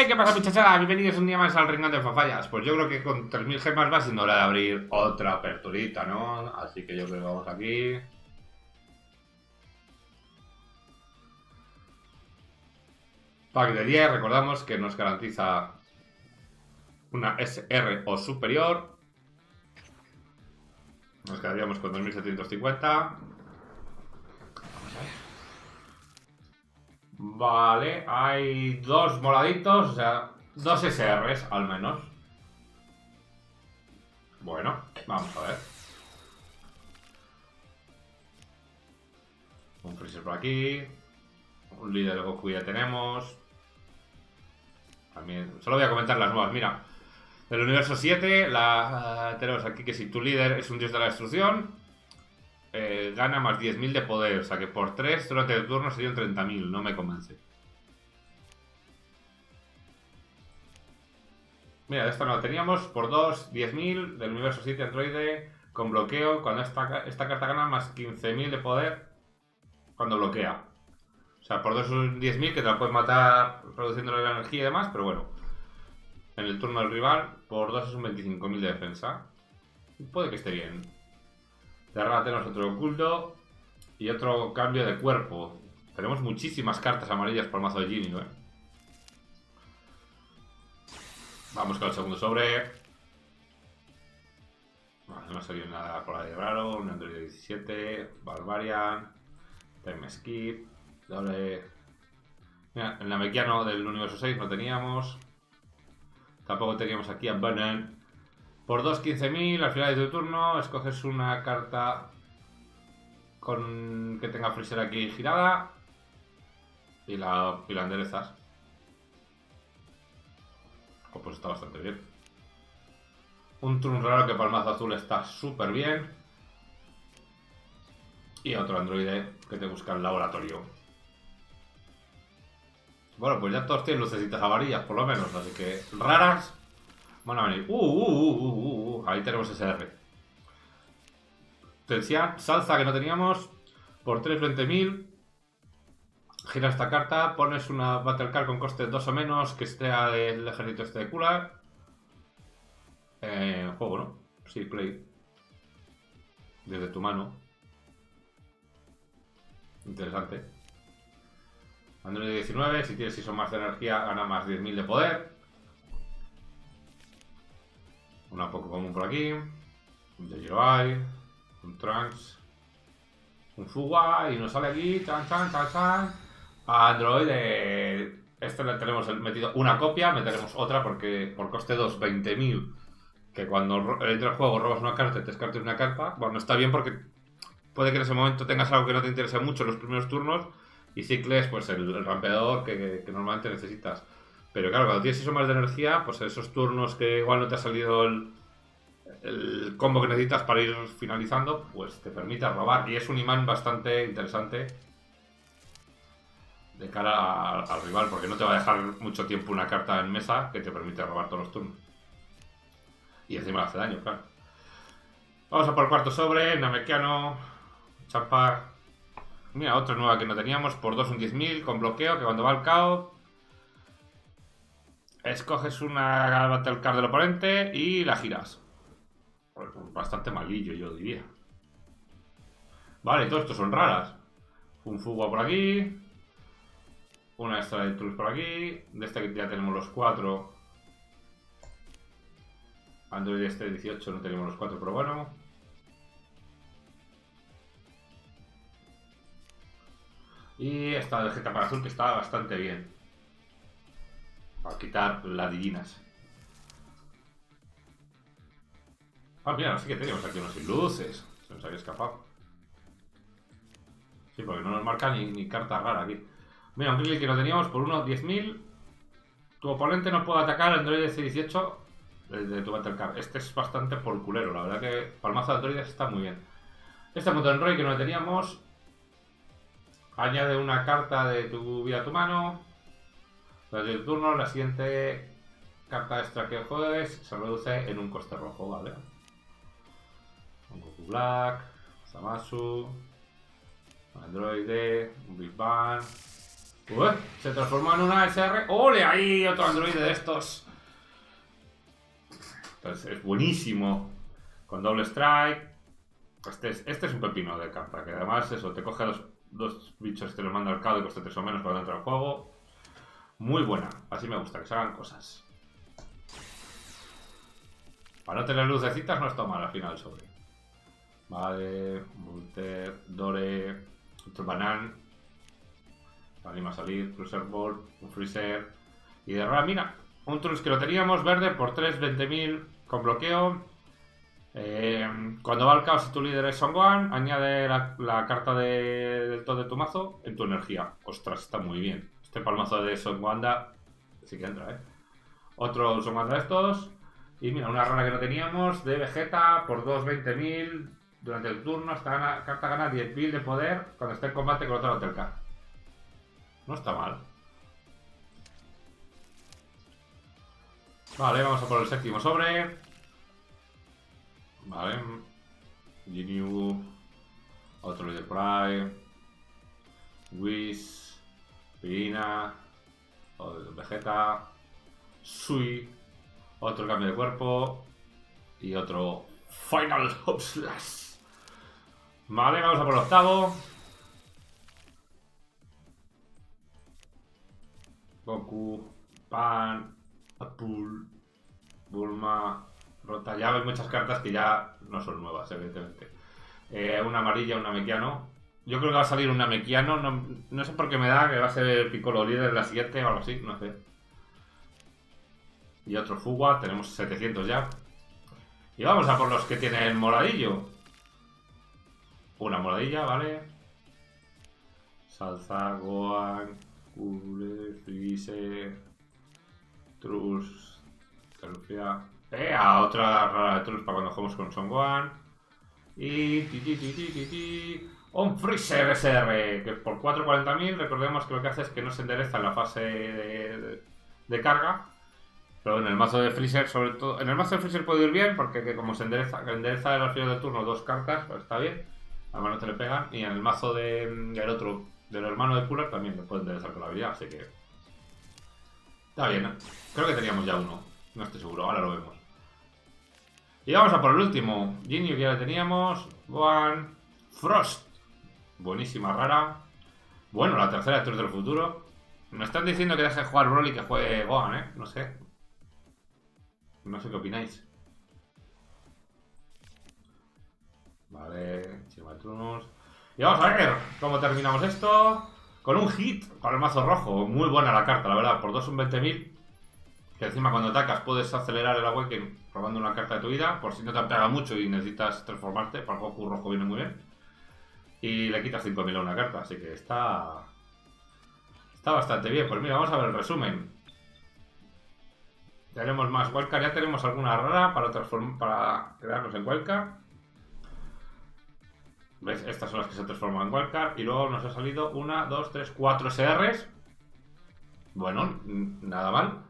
¿Qué pasa, muchachada? Bienvenidos un día más al Rincón de Fafallas. Pues yo creo que con 3000 gemas va siendo hora de abrir otra aperturita, ¿no? Así que yo creo que vamos aquí. Pack de 10, recordamos que nos garantiza una SR o superior. Nos quedaríamos con 2750. Vamos a ver. Vale, hay dos moraditos, o sea, dos SRs al menos. Bueno, vamos a ver. Un Freezer por aquí. Un líder de Goku ya tenemos. También, solo voy a comentar las nuevas, mira. Del universo 7, tenemos aquí que si tu líder es un dios de la destrucción, gana más 10.000 de poder. O sea que por 3 durante el turno serían 30.000, no me convence. Mira, de esta no la teníamos. Por 2, 10.000 del universo 7 androide con bloqueo. Cuando esta carta gana más 15.000 de poder cuando bloquea. O sea, por 2 es un 10.000 que te la puedes matar reduciéndole la energía y demás, pero bueno. En el turno del rival, por 2 es un 25.000 de defensa. Puede que esté bien. De arriba tenemos otro oculto y otro cambio de cuerpo. Tenemos muchísimas cartas amarillas por mazo de Jinyu, Vamos con el segundo sobre. Vale, no ha salido nada por ahí raro. Un Android 17, Barbarian, Time Skip, doble. Mira, el Namekiano del universo 6 no teníamos. Tampoco teníamos aquí a Banan. Por 2, 15.000, al final de tu turno, escoges una carta con que tenga Freezer aquí girada y la enderezas. Pues está bastante bien. Un turno raro que para el mazo azul está súper bien. Y otro androide que te busca el laboratorio. Bueno, pues ya todos tienen lucecitas amarillas, por lo menos, así que raras van a venir. Ahí tenemos SR. Tensión, salsa que no teníamos. Por 3, 20.000. Gira esta carta, pones una Battle Card con coste 2 o menos que sea del ejército este de Cooler. Juego, ¿no? Sí, play. Desde tu mano. Interesante. Android 19, si tienes 6 o más de energía, gana más 10.000 de poder. Una poco común por aquí. Un Yoyoi, un Trunks, un Fuwa y nos sale aquí. Chan, chan, chan, chan. Android, este le tenemos metido una copia, meteremos otra porque por coste 2, 20.000. Que cuando entra el juego robas una carta y te descartes una carta. Bueno, está bien porque puede que en ese momento tengas algo que no te interese mucho en los primeros turnos y cicles pues el rampeador que normalmente necesitas. Pero claro, cuando tienes 6 o más de energía, pues esos turnos que igual no te ha salido el combo que necesitas para ir finalizando, pues te permite robar. Y es un imán bastante interesante de cara al rival, porque no te va a dejar mucho tiempo una carta en mesa que te permite robar todos los turnos. Y encima le hace daño, claro. Vamos a por el cuarto sobre, Namekiano, Champar. Mira, otra nueva que no teníamos, por 2 un 10.000 con bloqueo, que cuando va al caos escoges una Battle Card del oponente y la giras. Pues bastante malillo, yo diría. Vale, todo esto son raras. Un Fuga por aquí. Una extra de Trunks por aquí. De este que ya tenemos los 4. Android este 18 no tenemos los 4, pero bueno. Y esta de Vegeta para azul que está bastante bien. Para quitar ladillinas. Ah, mira, sí que teníamos aquí unos sin luces. Se nos había escapado. Sí, porque no nos marca ni carta rara aquí. Mira, un clic que no teníamos por 1, 10.000. Tu oponente no puede atacar Android C18 de tu Battle Card. Este es bastante por culero, la verdad que para el mazo de androides está muy bien. Este moto Android que no teníamos. Añade una carta de tu vida a tu mano. Desde el turno, la siguiente carta extra que juegues se reduce en un coste rojo, ¿vale? Un Goku Black, Zamasu, un Android, un Big Bang, Uy, se transforma en una SR. ¡Ole! Ahí otro androide de estos. Entonces es buenísimo. Con doble strike. Este es un pepino de carta. Que además eso, te coge dos bichos y te los manda al cabo y coste 3 o menos cuando entra al juego. Muy buena. Así me gusta, que se hagan cosas. Para no tener lucecitas no está mal al final sobre. Vale, Volter, Dore, otro Banan. Anima a salir, Cruiser Ball, un Freezer. Y de rara, mira, un Trunks que lo teníamos verde por 3, 20.000 con bloqueo. Cuando va al caos y tu líder es Son Gohan, añade la carta del todo de tu mazo en tu energía. Ostras, está muy bien. Este palmazo de Son Gohan sí que entra, Otro Son Gohan de estos. Y mira, una rara que no teníamos de Vegeta por 2, 20.000. Durante el turno, esta carta gana 10.000 de poder cuando esté en combate con otra Hotelka. No está mal. Vale, vamos a por el séptimo sobre. Vale. Ginyu. Otro líder por ahí. Whis. Pirina. Vegeta. Sui. Otro cambio de cuerpo. Y otro Final Slash. Vale, vamos a por el octavo. Goku. Pan. Apul. Bulma. Rota. Ya hay muchas cartas que ya no son nuevas, evidentemente. Una amarilla, una Mequiano. Yo creo que va a salir una Mequiano. No sé por qué me da que va a ser el Piccolo líder de la siguiente o algo así, no sé. Y otro Fuwa, tenemos 700 ya. Y vamos a por los que tienen moradillo. Una moradilla, ¿vale? Salsa, Gohan, Cooler, Freezer, Trunks, Calufia. A otra rara de Trunks para cuando jugamos con Son Gohan. Y un Freezer SR, que por 440.000, recordemos que lo que hace es que no se endereza en la fase de carga. Pero en el mazo de Freezer, sobre todo. En el mazo de Freezer puede ir bien, porque como se endereza al final del turno 2 cartas, pues está bien. Además no te le pegan. Y en el mazo del otro, del hermano de Cooler, también lo puede enderezar con la habilidad, así que. Está bien, ¿no? Creo que teníamos ya uno. No estoy seguro, ahora lo vemos. Y vamos a por el último. Ginyu que ya le teníamos. Gohan. Frost. Buenísima, rara. Bueno, la tercera de Tours del Futuro. Me están diciendo que deje de jugar Broly y que juegue Gohan, No sé. No sé qué opináis. Vale, Chimatrunos. Y vamos a ver cómo terminamos esto. Con un hit, con el mazo rojo. Muy buena la carta, la verdad. Por 2 son 20.000. Que encima cuando atacas puedes acelerar el Awaken robando una carta de tu vida. Por si no te pega mucho y necesitas transformarte. Para el Goku rojo viene muy bien. Y le quitas 5.000 a una carta. Así que está bastante bien. Pues mira, vamos a ver el resumen. Tenemos más Wildcard. Ya tenemos alguna rara para quedarnos en Wildcard. ¿Ves? Estas son las que se transforman en Wildcard. Y luego nos ha salido 1, 2, 3, 4 SRs. Bueno, nada mal.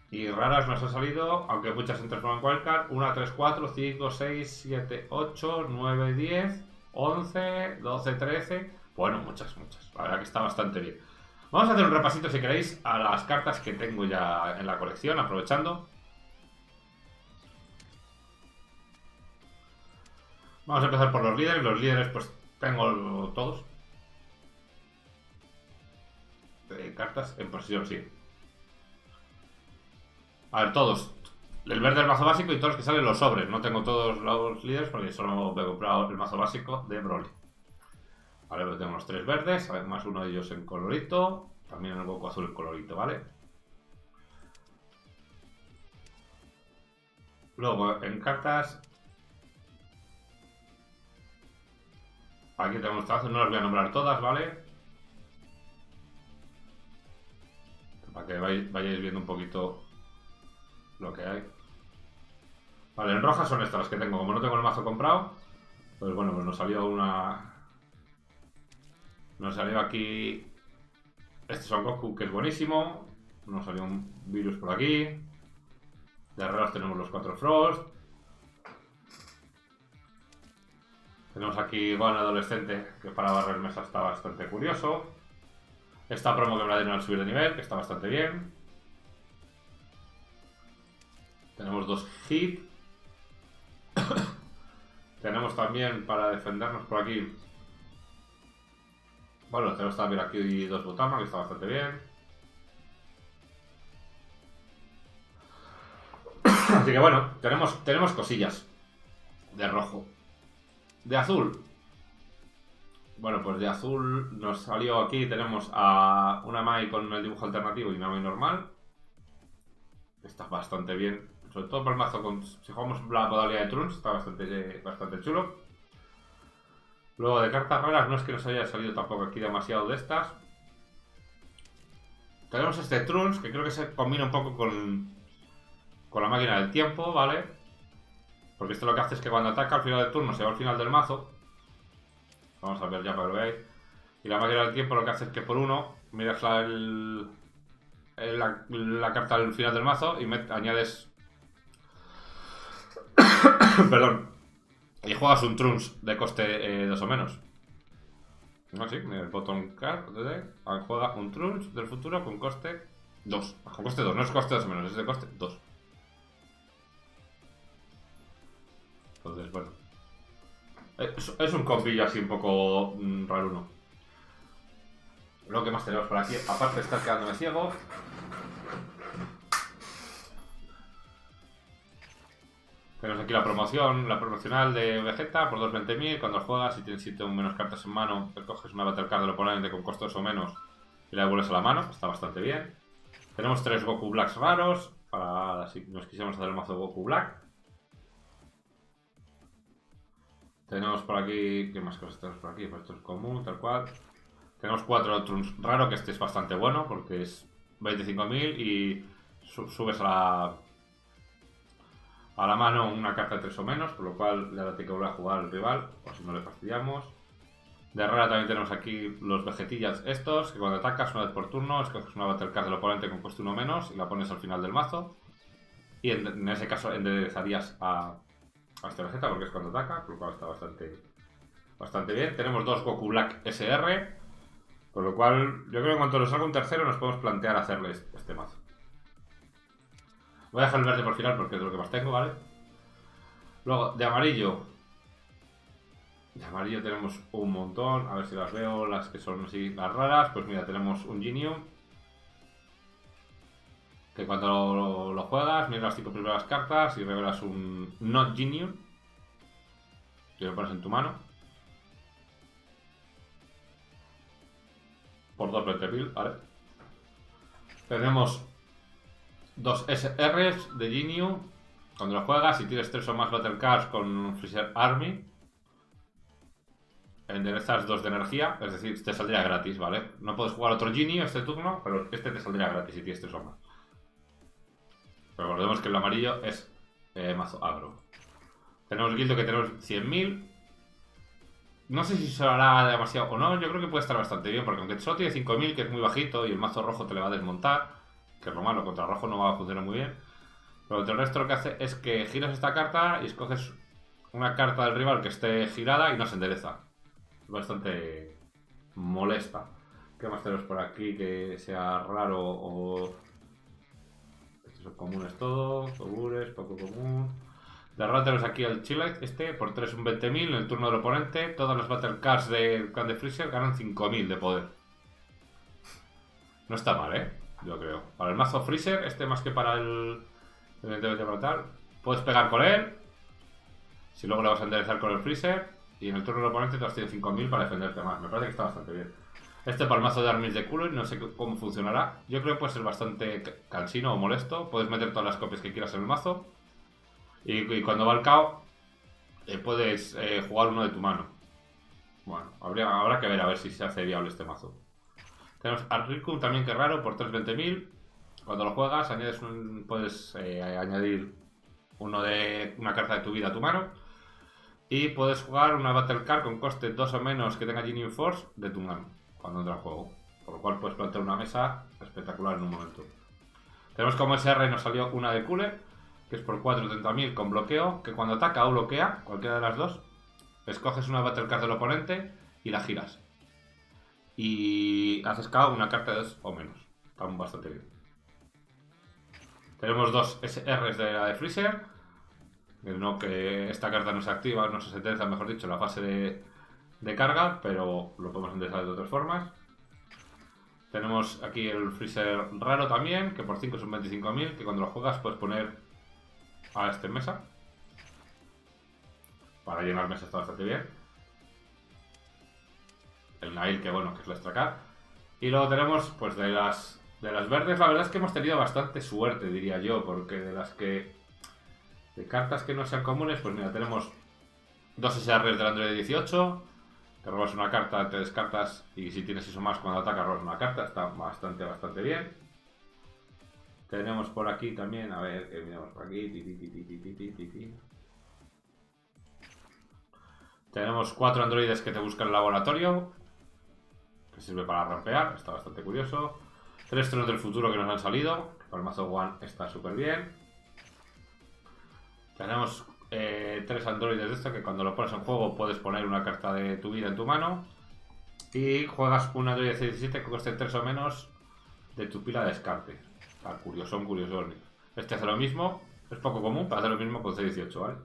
Y raras nos ha salido, aunque muchas se transforman en Wildcard. 1, 3, 4, 5, 6, 7, 8, 9, 10, 11, 12, 13. Bueno, muchas. La verdad que está bastante bien. Vamos a hacer un repasito, si queréis, a las cartas que tengo ya en la colección, aprovechando. Vamos a empezar por los líderes. Los líderes, pues, tengo todos. Cartas en posesión, sí. A ver, todos. El verde del mazo básico y todos los que salen los sobres. No tengo todos los líderes porque solo me he comprado el mazo básico de Broly. Vale, pues tenemos 3 verdes, además uno de ellos en colorito. También el Goku azul en colorito, ¿vale? Luego, en cartas... Aquí tenemos trazos, no las voy a nombrar todas, ¿vale? Para que vayáis viendo un poquito lo que hay. Vale, en rojas son estas las que tengo. Como no tengo el mazo comprado, pues bueno, pues nos salió una... Nos salió aquí... Este Son Goku, que es buenísimo. Nos salió un virus por aquí. De arreglos tenemos los 4 Frost. Tenemos aquí Gohan adolescente, que para barrer mesa está bastante curioso. Esta promo que me la dieron al subir de nivel, que está bastante bien. Tenemos 2 hits. Tenemos también para defendernos por aquí. Bueno, tenemos también aquí 2 Butama, que está bastante bien. Así que bueno, tenemos cosillas. De rojo. De azul. Bueno, pues de azul nos salió aquí. Tenemos a una Mai con el dibujo alternativo y una Mai normal. Está bastante bien. Sobre todo por el mazo. Si jugamos la modalidad de Trunks, está bastante chulo. Luego de cartas raras, no es que nos haya salido tampoco aquí demasiado de estas. Tenemos este Trunks, que creo que se combina un poco con la máquina del tiempo, ¿vale? Porque esto lo que hace es que cuando ataca al final del turno se va al final del mazo. Vamos a ver ya para que lo veáis. Y la máquina del tiempo lo que hace es que por uno miras la carta al final del mazo y añades... Perdón. Y juegas un Trunks de coste 2 o menos. No, sí, el botón card juega un Trunks del futuro con coste 2. Con coste 2, no es coste 2 o menos, es de coste 2. Entonces, bueno. Es un compillo así un poco raro uno. Lo que más tenemos por aquí, aparte de estar quedándome ciego. Tenemos aquí la promocional de Vegeta por 220.000. Cuando juegas, si tienes 7 o menos cartas en mano, te coges una Battle Card del oponente con costos o menos y la devuelves a la mano. Está bastante bien. Tenemos 3 Goku Blacks raros para si nos quisiéramos hacer el mazo de Goku Black. Tenemos por aquí... ¿Qué más cosas tenemos por aquí? Pues esto es común, tal cual. Tenemos 4 Trunks raro, que este es bastante bueno porque es 25.000 y subes a la mano una carta de 3 o menos, por lo cual ya la tiene que volver a jugar el rival, o si no le fastidiamos. De rara también tenemos aquí los vegetillas estos, que cuando atacas una vez por turno, escoges una Battle Card del oponente con coste 1 menos y la pones al final del mazo. Y en ese caso enderezarías a este Vegeta porque es cuando ataca, por lo cual está bastante bien. Tenemos 2 Goku Black SR, por lo cual yo creo que en cuanto nos salga un tercero nos podemos plantear hacerle este mazo. Voy a dejar el verde por final porque es lo que más tengo, ¿vale? Luego, de amarillo. De amarillo tenemos un montón. A ver si las veo, las que son así, las raras. Pues mira, tenemos un Ginyu. Que cuando lo juegas, miras las 5 primeras cartas y revelas un Not Ginyu. Y lo pones en tu mano. Por 220.000, ¿vale? Tenemos 2 SRs de Ginyu. Cuando lo juegas, si tienes 3 o más Battle Cards con Freezer Army, enderezas 2 de energía, es decir, te saldría gratis, ¿vale? No puedes jugar otro Ginyu este turno, pero este te saldría gratis si tienes 3 o más. Pero recordemos que el amarillo es mazo agro. Tenemos Guildo que tenemos 100.000. No sé si se lo hará demasiado o no, yo creo que puede estar bastante bien, porque aunque solo tiene 5.000, que es muy bajito, y el mazo rojo te le va a desmontar, que es lo malo, contra rojo no va a funcionar muy bien. Pero el resto lo que hace es que giras esta carta y escoges una carta del rival que esté girada y no se endereza. Es bastante molesta. ¿Qué más tenemos por aquí que sea raro o...? Estos son comunes todos, ogures, poco común. De raro tenemos aquí el Chillite, este, por 3 un 20.000 en el turno del oponente. Todas las Battle Cards del clan de Freezer ganan 5.000 de poder. No está mal, yo creo. Para el mazo Freezer, este más que para el... evidentemente para tal. Puedes pegar con él. Si luego le vas a enderezar con el Freezer. Y en el turno del oponente te has tenido 5.000 para defenderte más. Me parece que está bastante bien. Este para el mazo de armies de culo, no sé cómo funcionará. Yo creo que puede ser bastante cansino o molesto. Puedes meter todas las copias que quieras en el mazo. Y cuando va al KO, puedes jugar uno de tu mano. Bueno, habrá que ver a ver si se hace viable este mazo. Tenemos a Riku también, que es raro, por 320.000. Cuando lo juegas, puedes añadir una carta de tu vida a tu mano. Y puedes jugar una Battle Card con coste 2 o menos que tenga Ginyu Force de tu mano cuando entra al juego. Por lo cual puedes plantear una mesa espectacular en un momento. Tenemos como SR nos salió una de Cooler, que es por 430.000 con bloqueo, que cuando ataca o bloquea, cualquiera de las dos, escoges una Battle Card del oponente y la giras. y haces cada una carta de 2 o menos. Están bastante bien. Tenemos 2 SRs de la de Freezer. No que esta carta no se activa, no se sentencia, mejor dicho, en la fase de carga, pero lo podemos enderezar de otras formas. Tenemos aquí el Freezer raro también, que por 5 son 25.000, que cuando lo juegas puedes poner a este en mesa. Para llenar mesa está bastante bien. El Nail, que bueno, que es la extra card. Y luego tenemos, pues de las verdes, la verdad es que hemos tenido bastante suerte, diría yo, porque de las que... De cartas que no sean comunes, pues mira, tenemos 2 SRs del Android 18. Te robas una carta, te descartas y si tienes eso más cuando atacas robas una carta. Está bastante bien. Tenemos por aquí también, a ver, que miramos por aquí. Tenemos 4 androides que te buscan el laboratorio, que sirve para rampear, está bastante curioso. 3 tronos del futuro que nos han salido, que para el mazo One está súper bien. Tenemos 3 androides de esto que cuando lo pones en juego puedes poner una carta de tu vida en tu mano. Y juegas un androide de C17 que cueste 3 o menos de tu pila de descarte. Está curioso. Este hace lo mismo, es poco común, pero hace lo mismo con C18, ¿vale?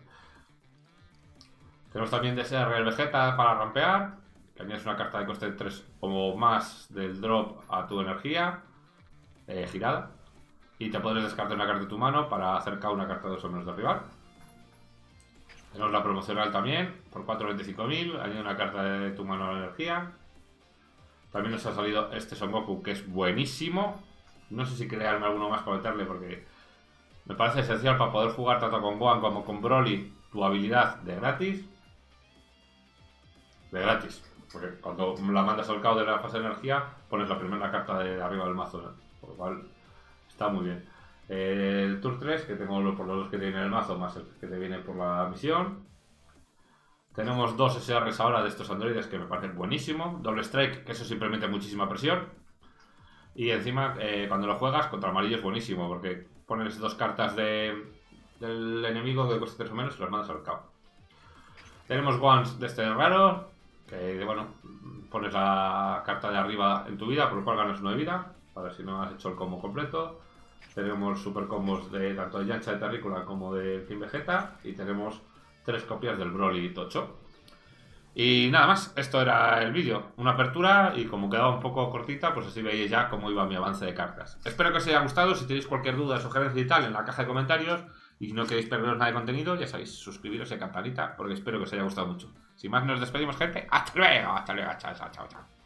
Tenemos también DSR el Vegeta para rampear, que añades una carta de coste 3 o más del drop a tu energía girada. Y te puedes descartar una carta de tu mano para acercar una carta de 2 o menos del rival. Tenemos la promocional también, por 4.25.000, añade una carta de tu mano a la energía. También nos ha salido este Son Goku, que es buenísimo. No sé si crearme alguno más para meterle, porque me parece esencial para poder jugar tanto con Gohan como con Broly tu habilidad de gratis. Porque cuando la mandas al caos de la fase de energía, pones la primera carta de arriba del mazo, ¿no? Por lo cual está muy bien. El Tour 3, que tengo por los dos que tiene el mazo, más el que te viene por la misión. Tenemos 2 SRs ahora de estos androides que me parecen buenísimo. Doble Strike, que eso simplemente muchísima presión. Y encima, cuando lo juegas, contra amarillo es buenísimo, porque pones 2 cartas del enemigo que cuesta 3 o menos y las mandas al caos. Tenemos Ones de este raro, que bueno, pones la carta de arriba en tu vida, por lo cual ganas 1 de vida, para ver si no has hecho el combo completo. Tenemos super combos de tanto de Yancha de Terrícola como de King Vegeta. Y tenemos 3 copias del Broly Tocho. Y nada más, esto era el vídeo. Una apertura y como quedaba un poco cortita, pues así veis ya cómo iba mi avance de cartas. Espero que os haya gustado. Si tenéis cualquier duda, sugerencia y tal, en la caja de comentarios. Y si no queréis perderos nada de contenido, ya sabéis, suscribiros y campanita, porque espero que os haya gustado mucho. Sin más, nos despedimos, gente. Hasta luego, chao, chao, chao.